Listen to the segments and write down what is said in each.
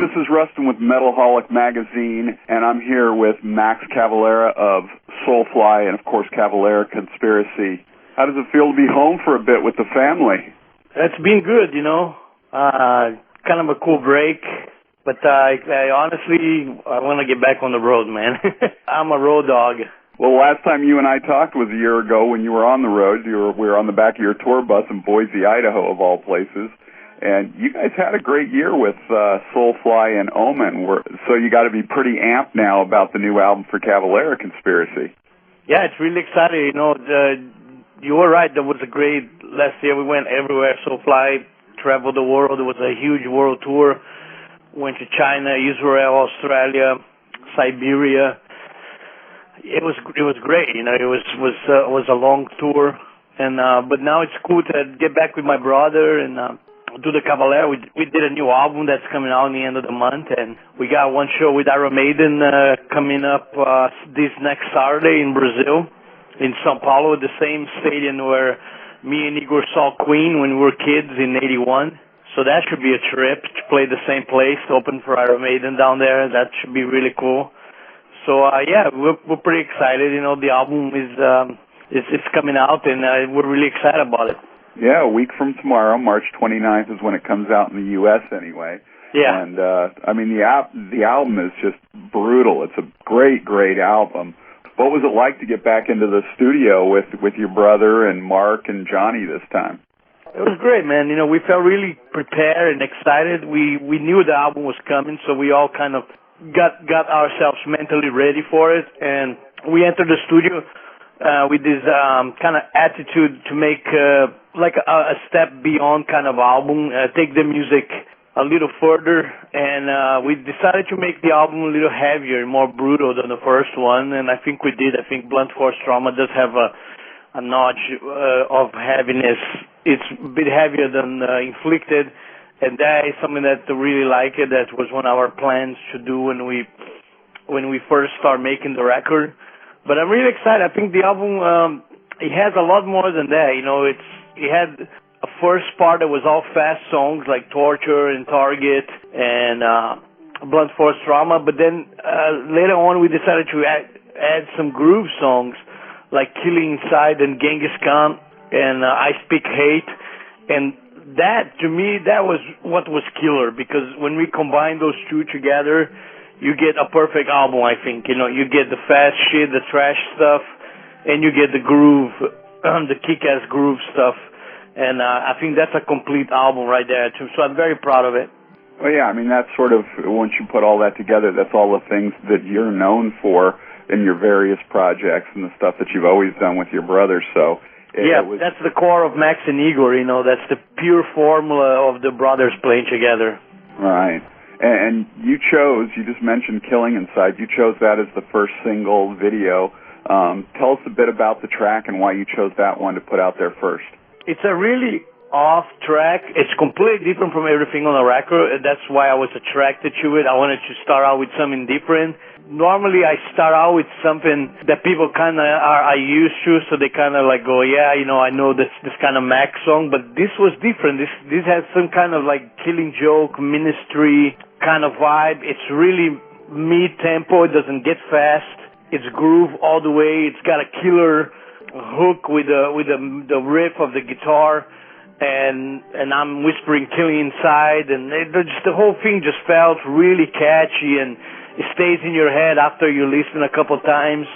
this is Rustin with Metalholic Magazine, and I'm here with Max Cavalera of Soulfly and, of course, Cavalera Conspiracy. How does it feel to be home for a bit with the family? It's been good, you know. Kind of a cool break, but I honestly, I want to get back on the road, man. I'm a road dog. Well, last time you and I talked was a year ago when you were on the road. We were on the back of your tour bus in Boise, Idaho, of all places. And you guys had a great year with Soulfly and Omen, so you got to be pretty amped now about the new album for Cavalera Conspiracy. Yeah, it's really exciting. You know, you were right. That was a great last year. We went everywhere. Soulfly traveled the world. It was a huge world tour. Went to China, Israel, Australia, Siberia. It was great. You know, it was a long tour, and but now it's cool to get back with my brother and. Do the Cavalera. We did a new album that's coming out in the end of the month, and we got one show with Iron Maiden coming up this next Saturday in Brazil, in São Paulo, the same stadium where me and Igor saw Queen when we were kids in '81. So that should be a trip to play the same place, open for Iron Maiden down there. That should be really cool. So yeah, we're pretty excited. You know, the album is it's coming out, and we're really excited about it. Yeah, a week from tomorrow, March 29th, is when it comes out in the U.S. anyway. Yeah. And, I mean, the album is just brutal. It's a great, great album. What was it like to get back into the studio with your brother and Mark and Johnny this time? It was great, man. You know, we felt really prepared and excited. We knew the album was coming, so we all kind of got ourselves mentally ready for it. And we entered the studio with this kind of attitude to make like a step beyond kind of album, take the music a little further, and we decided to make the album a little heavier, more brutal than the first one, and I think we did. I think Blunt Force Trauma does have a notch of heaviness. It's a bit heavier than Inflicted, and that is something that I really like it. That was one of our plans to do when we first started making the record. But I'm really excited. I think the album, it has a lot more than that. You know, it had a first part that was all fast songs like Torture and Target and Blunt Force Trauma. But then later on, we decided to add some groove songs like Killing Inside and Genghis Khan and I Speak Hate. And that, to me, that was what was killer, because when we combined those two together, you get a perfect album, I think. You know, you get the fast shit, the trash stuff, and you get the groove, the kick-ass groove stuff. And I think that's a complete album right there, too. So I'm very proud of it. Well, yeah, I mean, that's sort of, once you put all that together, that's all the things that you're known for in your various projects and the stuff that you've always done with your brother. So that's the core of Max and Igor, you know. That's the pure formula of the brothers playing together. Right. And you just mentioned Killing Inside. You chose that as the first single video. Tell us a bit about the track and why you chose that one to put out there first. It's a really off track. It's completely different from everything on the record. That's why I was attracted to it. I wanted to start out with something different. Normally, I start out with something that people kind of are used to, so they kind of like go, yeah, you know, I know this kind of Max song, but this was different. This has some kind of like Killing Joke, Ministry kind of vibe. It's really mid-tempo. It doesn't get fast. It's groove all the way. It's got a killer hook with the riff of the guitar, and I'm whispering Killing Inside, and the whole thing just felt really catchy, and it stays in your head after you listen a couple times.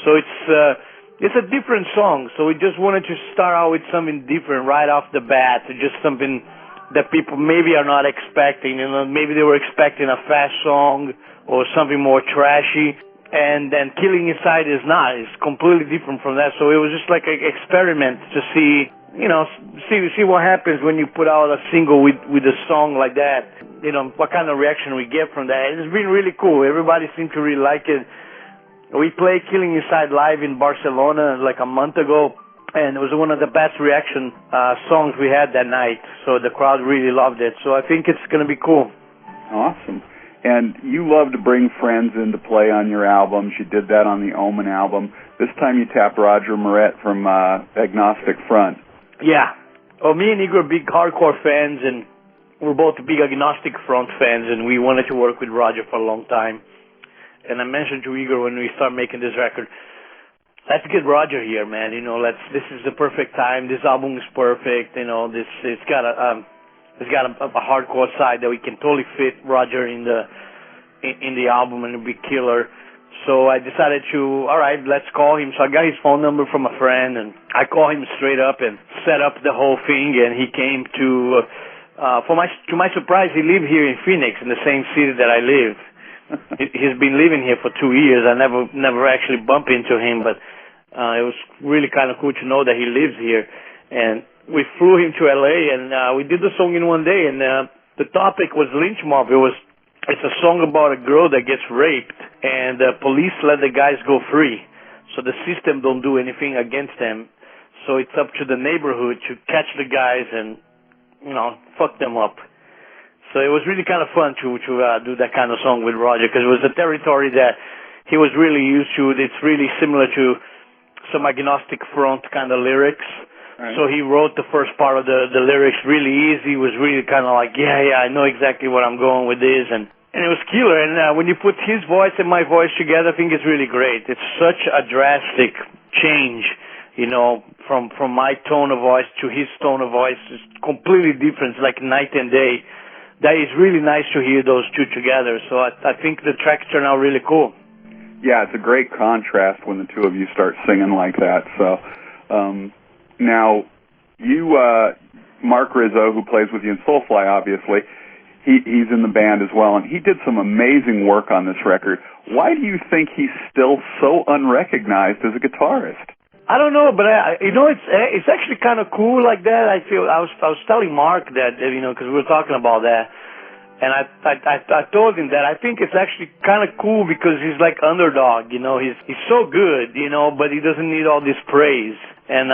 So it's a different song. So we just wanted to start out with something different right off the bat, just something that people maybe are not expecting. You know, maybe they were expecting a fast song or something more trashy. And then Killing Inside is not. It's completely different from that. So it was just like an experiment to see, you know, see what happens when you put out a single with a song like that. You know, what kind of reaction we get from that. It's been really cool. Everybody seemed to really like it. We played Killing Inside live in Barcelona like a month ago, and it was one of the best reaction songs we had that night. So the crowd really loved it. So I think it's going to be cool. Awesome. And you love to bring friends in to play on your albums. You did that on the Omen album. This time you tapped Roger Moret from Agnostic Front. Yeah. Well, me and Igor are big hardcore fans, and we're both big agnostic front fans, and we wanted to work with Roger for a long time. And I mentioned to Igor when we started making this record, let's get Roger here, man. You know, this is the perfect time. This album is perfect. You know, it's got a hardcore side that we can totally fit Roger in the album, and it'll be killer. So I decided to, all right, let's call him. So I got his phone number from a friend, and I called him straight up and set up the whole thing. And he came to my surprise, he lived here in Phoenix, in the same city that I live. He's been living here for 2 years. I never actually bumped into him, but it was really kind of cool to know that he lives here. And we flew him to LA, and we did the song in one day. And the topic was lynch mob. It's a song about a girl that gets raped, and the police let the guys go free. So the system don't do anything against them. So it's up to the neighborhood to catch the guys and, you know, fuck them up. So it was really kind of fun to do that kind of song with Roger, because it was a territory that he was really used to. It's really similar to some agnostic front kind of lyrics. Right. So he wrote the first part of the lyrics really easy. It was really kind of like, yeah, I know exactly where I'm going with this. And it was killer. And when you put his voice and my voice together, I think it's really great. It's such a drastic change, you know, from my tone of voice to his tone of voice. It's completely different. It's like night and day. That is really nice to hear those two together. So I think the tracks turn out really cool. Yeah, it's a great contrast when the two of you start singing like that. So, now, you, Mark Rizzo, who plays with you in Soulfly, obviously, he's in the band as well, and he did some amazing work on this record. Why do you think he's still so unrecognized as a guitarist? I don't know, but it's actually kind of cool like that. I was telling Mark that, you know, because we were talking about that, and I told him that I think it's actually kind of cool because he's like underdog, you know. He's so good, you know, but he doesn't need all this praise. And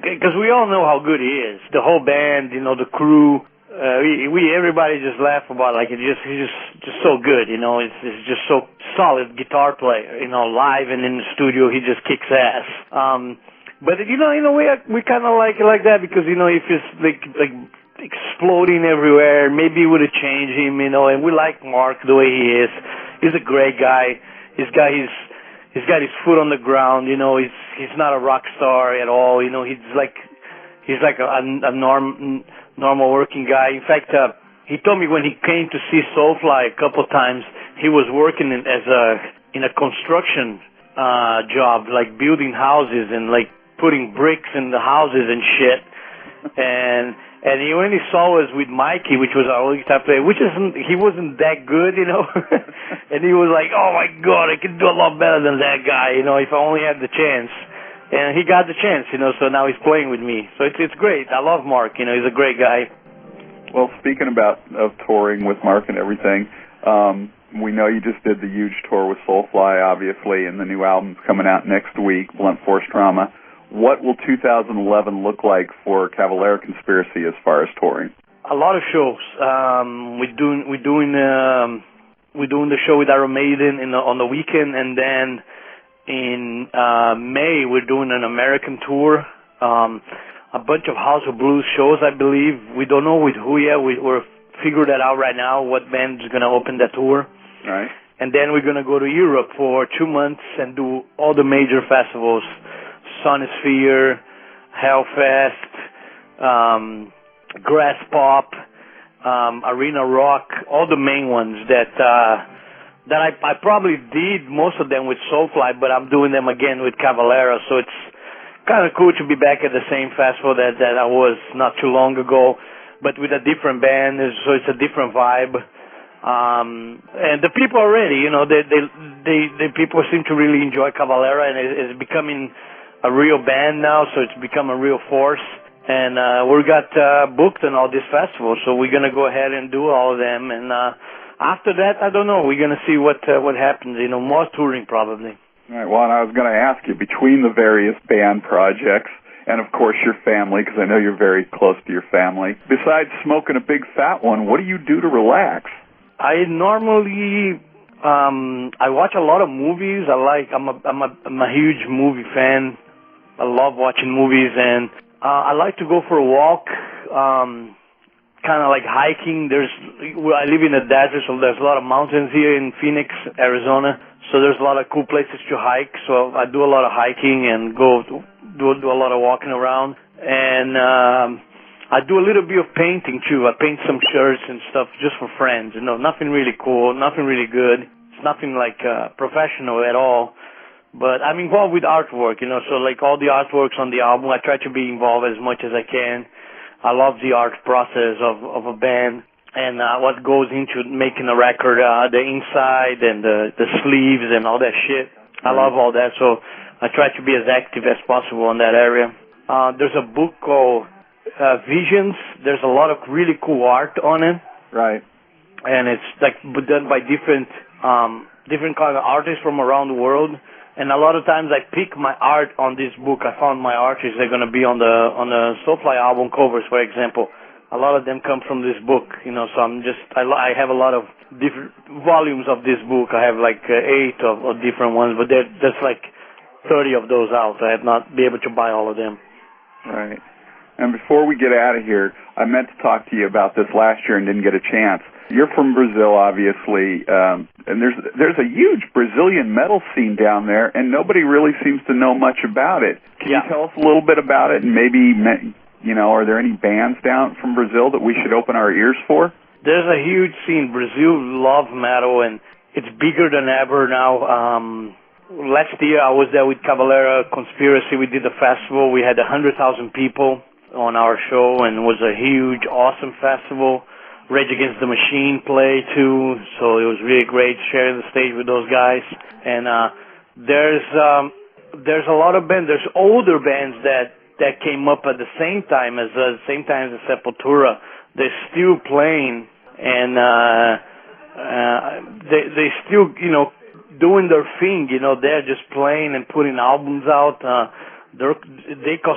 because we all know how good he is, the whole band, you know, the crew, everybody just laugh about it, like he's just so good, you know. He's just so solid guitar player, you know. Live and in the studio, he just kicks ass. But you know, in a way, we kind of like it like that because, you know, if it's like exploding everywhere, maybe it would have changed him, you know. And we like Mark the way he is. He's a great guy. He's got his foot on the ground, you know. He's not a rock star at all, you know. He's like a normal working guy. In fact, he told me when he came to see Soulfly a couple of times, he was working in a construction job, like building houses and like putting bricks in the houses and shit. And when he saw us with Mikey, which was our guitar player, he wasn't that good, you know. And he was like, oh my God, I can do a lot better than that guy, you know, if I only had the chance. And he got the chance, you know, so now he's playing with me. So it's great. I love Mark, you know, he's a great guy. Well, speaking of touring with Mark and everything, we know you just did the huge tour with Soulfly, obviously, and the new album's coming out next week, Blunt Force Trauma. What will 2011 look like for Cavalera Conspiracy as far as touring? A lot of shows. We're doing the show with Iron Maiden on the weekend, and then in May we're doing an American tour. A bunch of House of Blues shows, I believe. We don't know with who yet. We're figuring that out right now. What band is going to open that tour? Right. And then we're going to go to Europe for 2 months and do all the major festivals. Sonisphere, Hellfest, Grass Pop, Arena Rock, all the main ones that I probably did most of them with Soulfly, but I'm doing them again with Cavalera, so it's kind of cool to be back at the same festival that I was not too long ago, but with a different band, so it's a different vibe. And the people are ready, you know, the people seem to really enjoy Cavalera, and it's becoming a real band now, so it's become a real force. And we got booked on all these festivals, so we're gonna go ahead and do all of them. And after that, I don't know. We're gonna see what happens. You know, more touring probably. All right. Well, and I was gonna ask you, between the various band projects and of course your family, because I know you're very close to your family. Besides smoking a big fat one, what do you do to relax? I normally I watch a lot of movies. I'm a huge movie fan. I love watching movies, and I like to go for a walk. kind of like hiking. I live in the desert, so there's a lot of mountains here in Phoenix, Arizona. So there's a lot of cool places to hike. So I do a lot of hiking and do a lot of walking around. And I do a little bit of painting too. I paint some shirts and stuff just for friends. Nothing really cool, nothing really good. It's nothing like professional at all. But I'm involved with artwork, so like all the artworks on the album, I try to be involved as much as I can. I love the art process of a band and what goes into making a record, the inside and the sleeves and all that shit. I love all that, so I try to be as active as possible in that area. There's a book called Visions. There's a lot of really cool art on it. Right. And it's like done by different kind of artists from around the world. And a lot of times I pick my art on this book. I found my artists, they're going to be on the Soulfly album covers, for example. A lot of them come from this book, so I have a lot of different volumes of this book. I have like 8 of different ones, but there's like 30 of those out. I have not been able to buy all of them. Right. And before we get out of here, I meant to talk to you about this last year and didn't get a chance. You're from Brazil, obviously, and there's a huge Brazilian metal scene down there, and nobody really seems to know much about it. Can you tell us a little bit about it, and maybe, are there any bands down from Brazil that we should open our ears for? There's a huge scene. Brazil loves metal, and it's bigger than ever now. Last year, I was there with Cavalera Conspiracy. We did a festival. We had 100,000 people on our show, and it was a huge, awesome festival. Rage Against the Machine played too, so it was really great sharing the stage with those guys. And there's a lot of bands. There's older bands that came up at the same time as Sepultura. They're still playing, and they still doing their thing. They're just playing and putting albums out.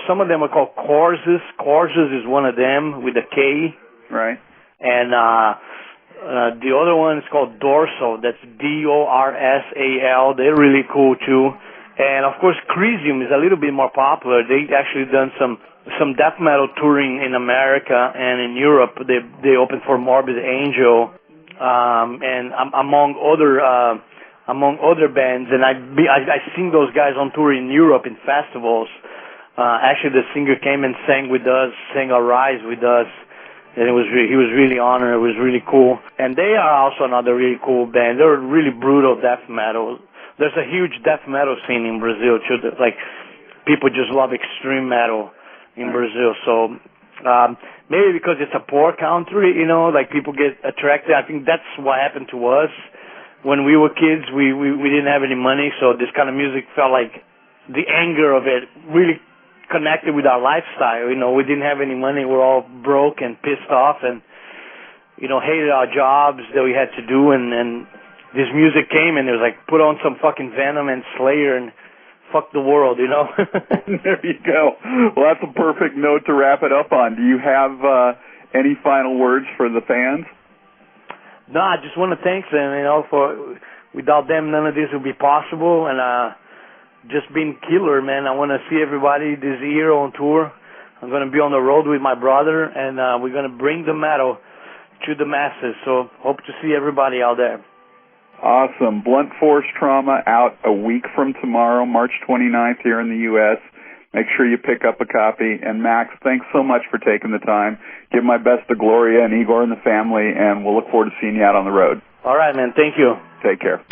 Some of them are called Courses. Courses is one of them with a K. Right. And the other one is called Dorsal. That's Dorsal. They're really cool too. And of course, Crisium is a little bit more popular. They actually done some death metal touring in America and in Europe. They opened for Morbid Angel, and among other bands. And I seen those guys on tour in Europe in festivals. Actually, the singer came and sang Arise with us. And he was really honored. It was really cool. And they are also another really cool band. They're really brutal death metal. There's a huge death metal scene in Brazil too. Like people just love extreme metal in Brazil. So maybe because it's a poor country, like people get attracted. I think that's what happened to us when we were kids. We didn't have any money, so this kind of music felt like the anger of it really connected with our lifestyle. We didn't have any money. We're all broke and pissed off and, hated our jobs that we had to do. And this music came and it was like, put on some fucking Venom and Slayer and fuck the world, There you go. Well, that's a perfect note to wrap it up on. Do you have any final words for the fans? No, I just want to thank them, for without them, none of this would be possible. And, just been killer, man. I want to see everybody this year on tour. I'm going to be on the road with my brother, and we're going to bring the metal to the masses. So hope to see everybody out there. Awesome. Blunt Force Trauma out a week from tomorrow, March 29th here in the U.S. Make sure you pick up a copy. And Max, thanks so much for taking the time. Give my best to Gloria and Igor and the family, and we'll look forward to seeing you out on the road. All right, man. Thank you. Take care.